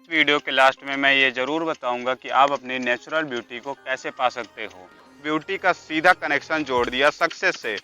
Video के last में मैं ये ज़रूर बताऊंगा कि आप अपनी नेचुरल ब्यूटी को कैसे पा सकते हो। ब्यूटी का सीधा कनेक्शन जोड़ दिया सक्सेस से।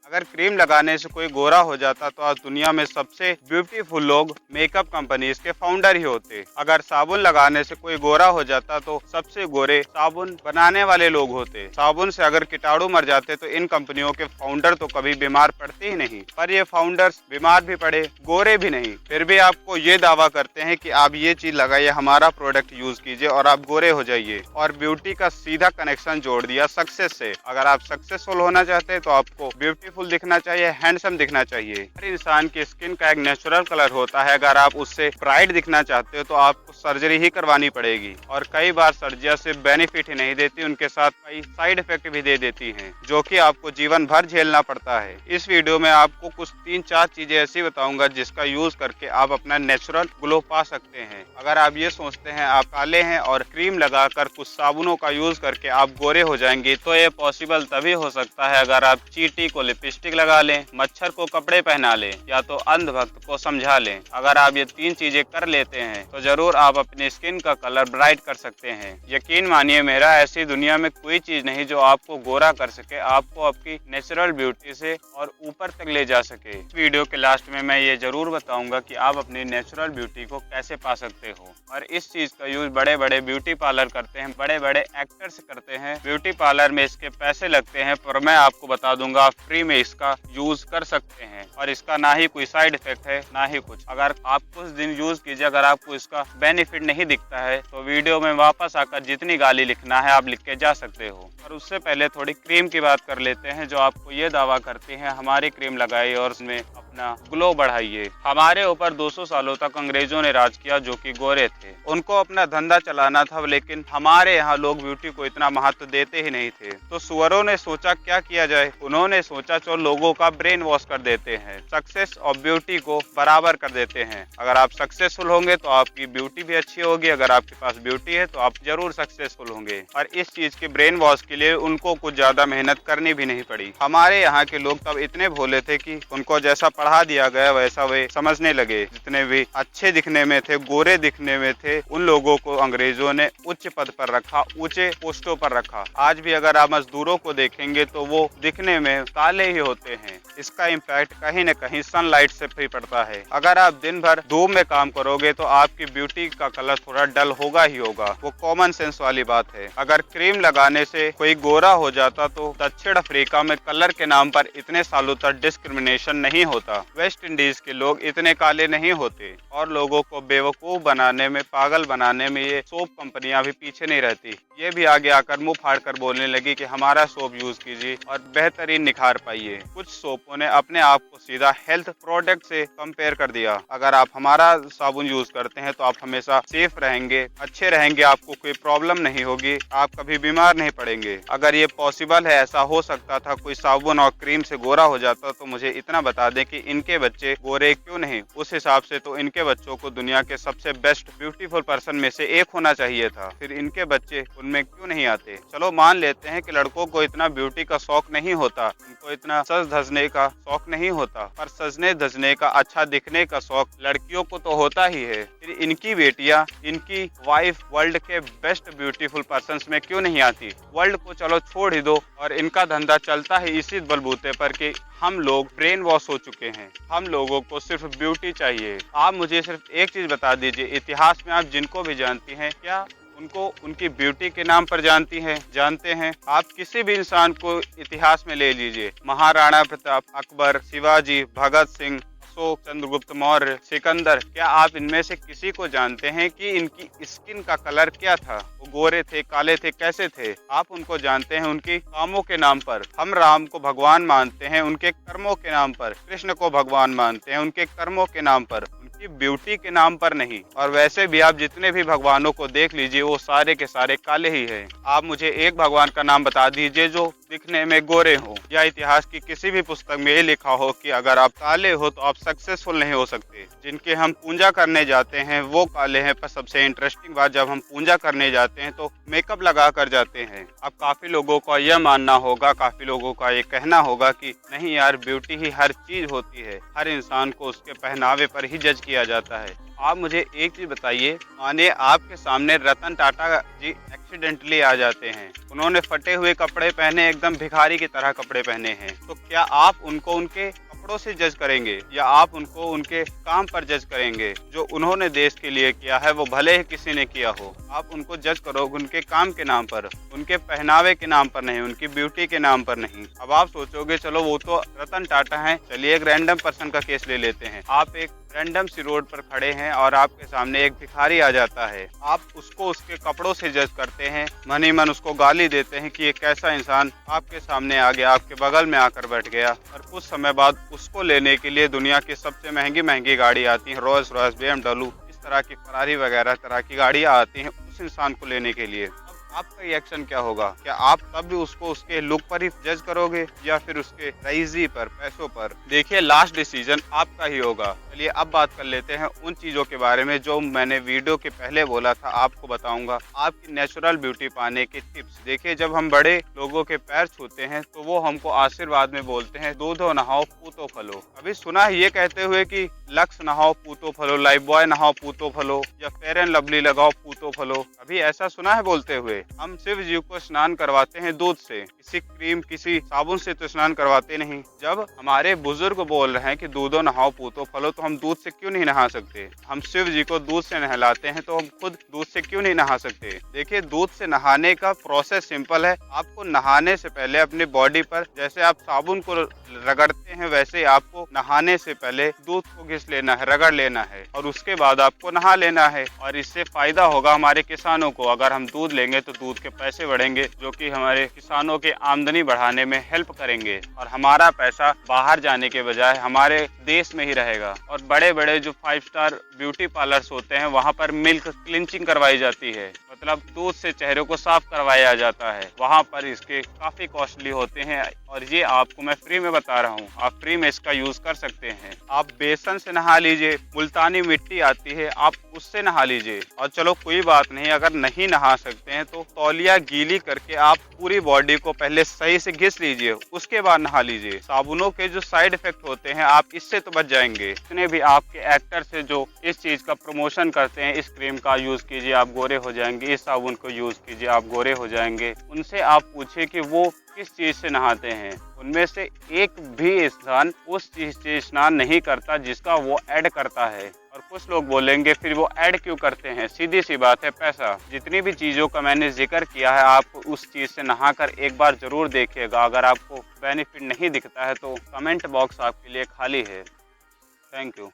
अगर क्रीम लगाने से कोई गोरा हो जाता तो आज दुनिया में सबसे ब्यूटीफुल लोग मेकअप कंपनीज के फाउंडर ही होते। अगर साबुन लगाने से कोई गोरा हो जाता तो सबसे गोरे साबुन बनाने वाले लोग होते। साबुन से अगर कीटाणु मर जाते तो इन कंपनियों के फाउंडर तो कभी बीमार पड़ते ही नहीं। पर ये फाउंडर्स बीमार भी पड़े, गोरे भी नहीं, फिर भी आपको ये दावा करते हैं कि आप ये चीज लगाइए, हमारा प्रोडक्ट यूज कीजिए और आप गोरे हो जाइए। और ब्यूटी का सीधा कनेक्शन जोड़ दिया सक्सेस से। अगर आप सक्सेसफुल होना चाहते हैं तो आपको ब्यूटीफुल दिखना चाहिए, हैंडसम दिखना चाहिए। हर इंसान की स्किन का एक नेचुरल कलर होता है। अगर आप उससे ब्राइट दिखना चाहते हो तो आपको सर्जरी ही करवानी पड़ेगी। और कई बार सर्जियां सिर्फ बेनिफिट ही नहीं देती, उनके साथ कई साइड इफेक्ट भी दे देती हैं, जो कि आपको जीवन भर झेलना पड़ता है। इस वीडियो में आपको कुछ 3-4 चीजें ऐसी बताऊंगा जिसका यूज करके आप अपना नेचुरल ग्लो पा सकते हैं। अगर आप ये सोचते हैं आप काले हैं और क्रीम लगाकर कुछ साबुनों का यूज करके आप गोरे हो जाएंगे, तो ये पॉसिबल तभी हो सकता है अगर आप चींटी को लिपस्टिक लगा लें, मच्छर को कपड़े पहना लें या तो अंधभक्त को समझा लें। अगर आप ये 3 चीजें कर लेते हैं तो जरूर आप अपनी स्किन का कलर ब्राइट कर सकते हैं। यकीन मानिए मेरा, ऐसी दुनिया में कोई चीज नहीं जो आपको गोरा कर सके, आपको आपकी नेचुरल ब्यूटी से और ऊपर तक ले जा सके। इस वीडियो के लास्ट में मैं ये जरूर बताऊंगा कि आप अपनी नेचुरल ब्यूटी को कैसे पा सकते हो। और इस चीज का यूज बड़े बड़े ब्यूटी पार्लर करते हैं, बड़े बड़े एक्टर्स करते हैं। ब्यूटी पार्लर में इसके पैसे लगते हैं, पर मैं आपको बता दूंगा आप फ्री में इसका यूज कर सकते हैं। और इसका ना ही कोई साइड इफेक्ट है ना ही कुछ। अगर आप कुछ दिन यूज कीजिए, अगर आपको इसका बेनिफिट नहीं दिखता है तो वीडियो में वापस आकर जितनी गाली लिखना है आप लिख के जा सकते हो। और उससे पहले थोड़ी क्रीम की बात कर लेते हैं, जो आपको ये दावा करती है हमारी क्रीम लगाइए और उसमें अपना ग्लो बढ़ाइए। हमारे ऊपर 200 सालों तक अंग्रेजों ने राज किया, जो कि गोरे थे। उनको अपना धंधा चलाना था, लेकिन हमारे यहाँ लोग ब्यूटी को इतना महत्व देते ही नहीं थे। तो सुअरों ने सोचा क्या किया जाए। उन्होंने सोचा चलो लोगों का ब्रेन वॉश कर देते हैं, सक्सेस और ब्यूटी को बराबर कर देते हैं। अगर आप सक्सेसफुल होंगे तो आपकी ब्यूटी भी अच्छी होगी, अगर आपके पास ब्यूटी है तो आप जरूर सक्सेसफुल होंगे। और इस चीज के ब्रेन वॉश के लिए उनको कुछ ज्यादा मेहनत करनी भी नहीं पड़ी। हमारे यहाँ के लोग तब इतने भोले थे कि उनको जैसा पढ़ा दिया गया वैसा वे समझने लगे। जितने भी अच्छे दिखने में थे, गोरे दिखने में थे, उन लोगों को अंग्रेजों ने उच्च पद पर रखा, ऊंचे पोस्टों पर रखा। आज भी अगर आप मजदूरों को देखेंगे तो वो दिखने में काले ही होते हैं। इसका इम्पैक्ट कहीं न कहीं सनलाइट से भी पड़ता है। अगर आप दिन भर धूप में काम करोगे तो आपकी ब्यूटी का कलर थोड़ा डल होगा ही होगा। वो कॉमन सेंस वाली बात है। अगर क्रीम लगाने से कोई गोरा हो जाता तो दक्षिण अफ्रीका में कलर के नाम पर इतने सालों तक डिस्क्रिमिनेशन नहीं होता। वेस्ट इंडीज के लोग इतने काले नहीं होते। और लोगों को बेवकूफ बनाने में, पागल बनाने में ये सोप कंपनियां भी पीछे नहीं रहती। ये भी आगे आकर मुंह फाड़ कर बोलने लगी कि हमारा सोप यूज कीजिए और बेहतरीन निखार पाइए। कुछ सोपों ने अपने आप को सीधा हेल्थ प्रोडक्ट से कंपेयर कर दिया। अगर आप हमारा साबुन यूज करते हैं तो आप हमेशा सेफ रहेंगे, अच्छे रहेंगे, आपको कोई प्रॉब्लम नहीं होगी, आप कभी बीमार नहीं पड़ेंगे। अगर ये पॉसिबल है, ऐसा हो सकता था कोई साबुन और क्रीम से गोरा हो जाता, तो मुझे इतना बता दें कि इनके बच्चे गोरे क्यों नहीं। उस हिसाब से तो इनके बच्चों को दुनिया के सबसे बेस्ट ब्यूटीफुल पर्सन में से एक होना चाहिए था। फिर इनके बच्चे उनमें क्यों नहीं आते। चलो मान लेते हैं कि लड़कों को इतना ब्यूटी का शौक नहीं होता, उनको इतना सज धजने का शौक नहीं होता, पर सजने धजने का, अच्छा दिखने का शौक लड़कियों को तो होता ही है। फिर इनकी बेटियां, इनकी वाइफ वर्ल्ड के बेस्ट ब्यूटीफुल पर्सन्स में क्यों नहीं आती। वर्ल्ड को चलो छोड़ ही दो, और इनका धंधा चलता है इसी बलबूते पर कि हम लोग ब्रेन वॉश हो चुके हैं। हम लोगों को सिर्फ ब्यूटी चाहिए। आप मुझे सिर्फ एक चीज बता दीजिए, इतिहास में आप जिनको भी जानती हैं, क्या उनको उनकी ब्यूटी के नाम पर जानते हैं। आप किसी भी इंसान को इतिहास में ले लीजिए, महाराणा प्रताप, अकबर, शिवाजी, भगत सिंह, अशोक, चंद्रगुप्त मौर्य, सिकंदर, क्या आप इनमें से किसी को जानते हैं कि इनकी स्किन का कलर क्या था, वो गोरे थे, काले थे, कैसे थे। आप उनको जानते हैं उनके कामों के नाम पर। हम राम को भगवान मानते हैं उनके कर्मों के नाम पर, कृष्ण को भगवान मानते हैं उनके कर्मों के नाम पर, उनकी ब्यूटी के नाम पर नहीं। और वैसे भी आप जितने भी भगवानों को देख लीजिए वो सारे के सारे काले ही हैं। आप मुझे एक भगवान का नाम बता दीजिए जो दिखने में गोरे हो, या इतिहास की किसी भी पुस्तक में ये लिखा हो कि अगर आप काले हो तो आप सक्सेसफुल नहीं हो सकते। जिनके हम पूजा करने जाते हैं वो काले हैं। पर सबसे इंटरेस्टिंग बात, जब हम पूजा करने जाते हैं तो मेकअप लगा कर जाते हैं। अब काफी लोगों का यह मानना होगा, काफी लोगों का ये कहना होगा कि नहीं यार, ब्यूटी ही हर चीज होती है, हर इंसान को उसके पहनावे पर ही जज किया जाता है। आप मुझे एक चीज बताइए, मानिए आपके सामने रतन टाटा जी एक्सीडेंटली आ जाते हैं, उन्होंने फटे हुए कपड़े पहने, एकदम भिखारी की तरह कपड़े पहने हैं, तो क्या आप उनको उनके कपड़ों से जज करेंगे या आप उनको उनके काम पर जज करेंगे? जो उन्होंने देश के लिए किया है वो भले ही किसी ने किया हो, आप उनको जज करोगे उनके काम के नाम पर, उनके पहनावे के नाम पर नहीं, उनकी ब्यूटी के नाम पर नहीं। अब आप सोचोगे चलो वो तो रतन टाटा हैं, चलिए एक रैंडम पर्सन का केस ले लेते हैं। आप एक रैंडम सी रोड पर खड़े हैं और आपके सामने एक भिखारी आ जाता है, आप उसको उसके कपड़ों से जज करते हैं, मन ही मन उसको गाली देते हैं कि ये कैसा इंसान आपके सामने आ गया, आपके बगल में आकर बैठ गया, और कुछ समय बाद उसको लेने के लिए दुनिया की सबसे महंगी महंगी गाड़ी आती है, रोल्स रॉयस, BMW, इस तरह की फरारी वगैरह तरह की गाड़ियां आती हैं उस इंसान को लेने के लिए। आपका रिएक्शन क्या होगा? क्या आप तब भी उसको उसके लुक पर ही जज करोगे या फिर उसके रईसी पर, पैसों पर? देखिए, लास्ट डिसीजन आपका ही होगा। चलिए अब बात कर लेते हैं उन चीजों के बारे में जो मैंने वीडियो के पहले बोला था आपको बताऊंगा, आपकी नेचुरल ब्यूटी पाने के टिप्स। देखिए, जब हम बड़े लोगों के पैर छूते हैं तो वो हमको आशीर्वाद में बोलते हैं, दूधो नहाओ पूतो फलो। कभी सुना है ये कहते हुए कि लक्स नहाओ पूतो फलो, लाइफ बॉय नहाओ पूतो फलो, या फेयर एंड लवली लगाओ पूतो फलो? कभी ऐसा सुना है बोलते हुए? हम शिव जी को स्नान करवाते हैं दूध से, किसी क्रीम किसी साबुन से तो स्नान करवाते नहीं। जब हमारे बुजुर्ग बोल रहे हैं कि दूधो नहाओ पूतो फलो, तो हम दूध से क्यों नहीं नहा सकते? हम शिव जी को दूध से नहलाते हैं तो हम खुद दूध से क्यों नहीं नहा सकते? देखिए, दूध से नहाने का प्रोसेस सिंपल है। आपको नहाने से पहले अपनी बॉडी पर, जैसे आप साबुन को रगड़ते हैं वैसे आपको नहाने से पहले दूध को घिस लेना है, रगड़ लेना है, और उसके बाद आपको नहा लेना है। और इससे फायदा होगा हमारे किसानों को। अगर हम दूध लेंगे तो दूध के पैसे बढ़ेंगे, जो कि हमारे किसानों की आमदनी बढ़ाने में हेल्प करेंगे, और हमारा पैसा बाहर जाने के बजाय हमारे देश में ही रहेगा। और बड़े बड़े जो 5 स्टार ब्यूटी पार्लर्स होते हैं वहाँ पर मिल्क क्लिंचिंग करवाई जाती है, मतलब दूध से चेहरे को साफ करवाया जाता है। वहाँ पर इसके काफी कॉस्टली होते हैं, और ये आपको मैं फ्री में बता रहा हूँ, आप फ्री में इसका यूज कर सकते हैं। आप बेसन से नहा लीजिए, मुल्तानी मिट्टी आती है आप उससे नहा लीजिए। और चलो कोई बात नहीं, अगर नहीं नहा सकते हैं तो तौलिया गीली करके आप पूरी बॉडी को पहले सही से घिस लीजिए, उसके बाद नहा लीजिए। साबुनों के जो साइड इफेक्ट होते हैं आप इससे तो बच जाएंगे। जितने भी आपके एक्टर से जो इस चीज का प्रमोशन करते हैं, इस क्रीम का यूज कीजिए आप गोरे हो जाएंगे, इस साबुन को यूज कीजिए आप गोरे हो जाएंगे, उनसे आप पूछिए कि वो किस चीज से नहाते हैं। उनमें से एक भी इंसान उस चीज से स्नान नहीं करता जिसका वो ऐड करता है। और कुछ लोग बोलेंगे फिर वो ऐड क्यों करते हैं? सीधी सी बात है, पैसा। जितनी भी चीजों का मैंने जिक्र किया है आप उस चीज से नहाकर एक बार जरूर देखिएगा। अगर आपको बेनिफिट नहीं दिखता है तो कमेंट बॉक्स आपके लिए खाली है। Thank you.